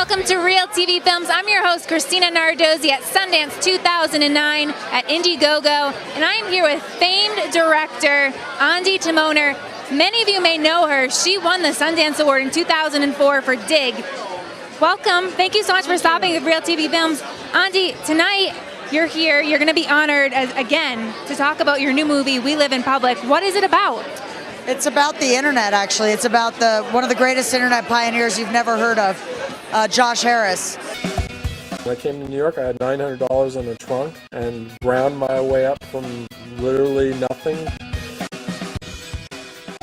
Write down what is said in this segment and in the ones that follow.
Welcome to Real TV Films. I'm your host, Kristina Nardozzi at Sundance 2009 at Indiegogo, and I am here with famed director Ondi Timoner. Many of you may know her. She won the Sundance Award in 2004 for Dig. Welcome. Thank you so much for stopping at Real TV Films. Ondi, tonight you're here. You're going to be honored again to talk about your new movie, We Live in Public. What is it about? It's about the internet, actually. It's about one of the greatest internet pioneers you've never heard of, Josh Harris. When I came to New York, I had $900 in a trunk and ground my way up from literally nothing.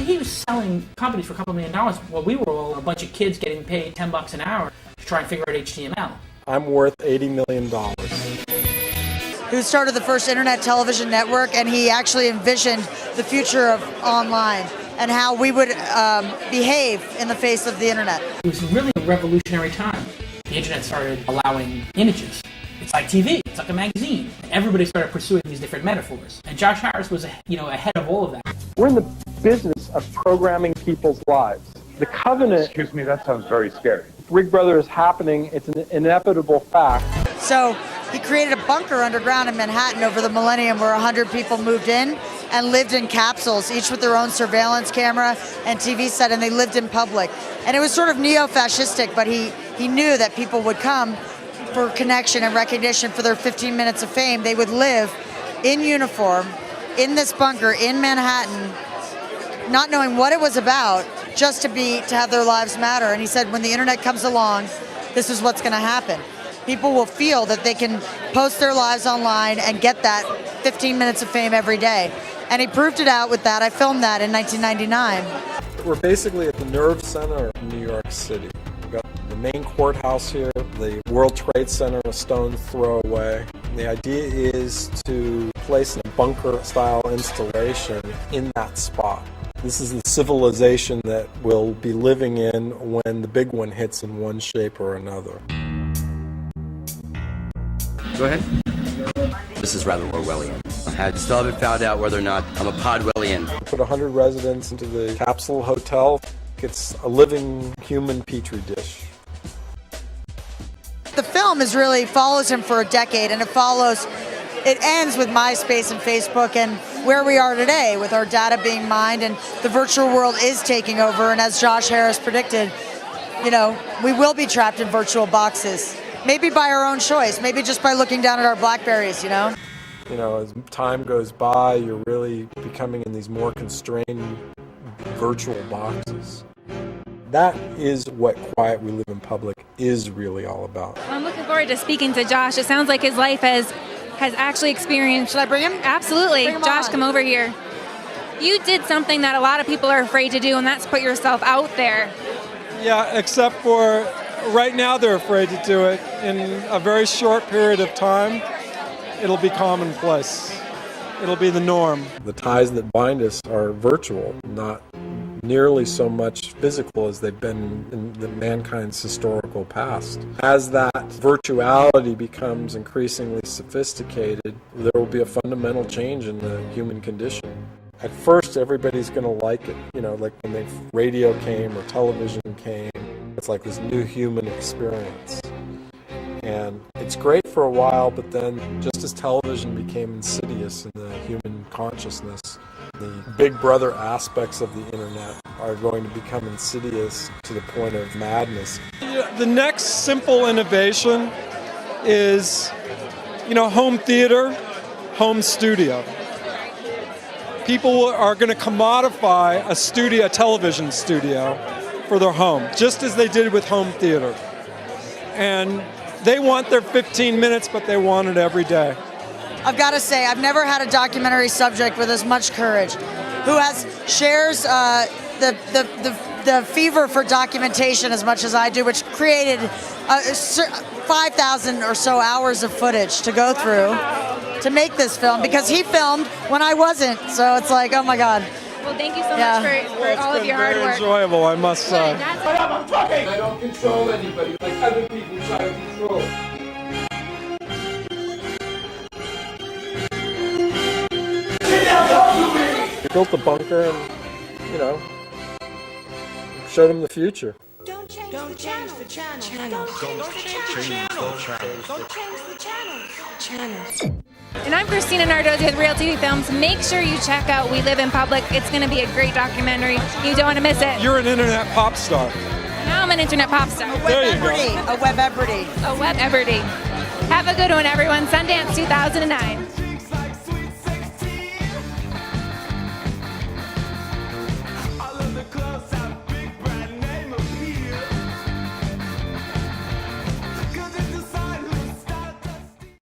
He was selling companies for a couple $1 million while we were all a bunch of kids getting paid $10 an hour to try and figure out HTML. I'm worth $80 million. Who started the first internet television network, and he actually envisioned the future of online and how we would behave in the face of the internet. It was really a revolutionary time. The internet started allowing images. It's like TV, it's like a magazine. And everybody started pursuing these different metaphors. And Josh Harris was ahead of all of that. We're in the business of programming people's lives. The covenant... Excuse me, that sounds very scary. Big Brother is happening. It's an inevitable fact. So he created a bunker underground in Manhattan over the millennium where 100 people moved in and lived in capsules, each with their own surveillance camera and TV set, and they lived in public. And it was sort of neo-fascistic, but he knew that people would come for connection and recognition for their 15 minutes of fame. They would live in uniform in this bunker in Manhattan, not knowing what it was about, just to have their lives matter. And he said, when the internet comes along, this is what's going to happen. People will feel that they can post their lives online and get that 15 minutes of fame every day. And he proved it out with that. I filmed that in 1999. We're basically at the nerve center of New York City. We've got the main courthouse here, the World Trade Center a stone's throw away. And the idea is to place a bunker-style installation in that spot. This is the civilization that we'll be living in when the big one hits in one shape or another. Go ahead. This is rather Orwellian. I still haven't found out whether or not I'm a Podwellian. Put 100 residents into the capsule hotel. It's a living human petri dish. The film really follows him for a decade, and it ends with MySpace and Facebook and where we are today with our data being mined, and the virtual world is taking over. And as Josh Harris predicted, we will be trapped in virtual boxes. Maybe by our own choice, maybe just by looking down at our Blackberries, As time goes by, you're really becoming in these more constrained virtual boxes. That is what Quiet We Live in Public is really all about. Well, I'm looking forward to speaking to Josh. It sounds like his life has actually experienced... Should I bring him? Absolutely. Bring him Josh, on. Come over here. You did something that a lot of people are afraid to do, and that's put yourself out there. Yeah, except for right now they're afraid to do it. In a very short period of time, it'll be commonplace. It'll be the norm. The ties that bind us are virtual, not nearly so much physical as they've been in mankind's historical past. As that virtuality becomes increasingly sophisticated, there will be a fundamental change in the human condition. At first, everybody's going to like it. Like when radio came or television came, it's like this new human experience. And it's great for a while, but then just as television became insidious in the human consciousness, the Big Brother aspects of the internet are going to become insidious to the point of madness. The next simple innovation is, home theater, home studio. People are going to commodify a television studio for their home, just as they did with home theater. And they want their 15 minutes, but they want it every day. I've got to say, I've never had a documentary subject with as much courage, who shares the fever for documentation as much as I do, which created 5,000 or so hours of footage to go through to make this film, because he filmed when I wasn't. So it's like, oh my God. Well, thank you so much for all of your hard work. It's been very enjoyable, I must say. I'm talking! I don't control anybody like other people try to control. We built the bunker and, showed them the future. Don't Don't change the channel. Don't change the channel. Don't change the channel. And I'm Kristina Nardozzi with Real TV Films. Make sure you check out We Live in Public. It's going to be a great documentary. You don't want to miss it. You're an internet pop star. Now I'm an internet pop star. There you go. A web-ebrity. A web-ebrity. Have a good one, everyone. Sundance 2009.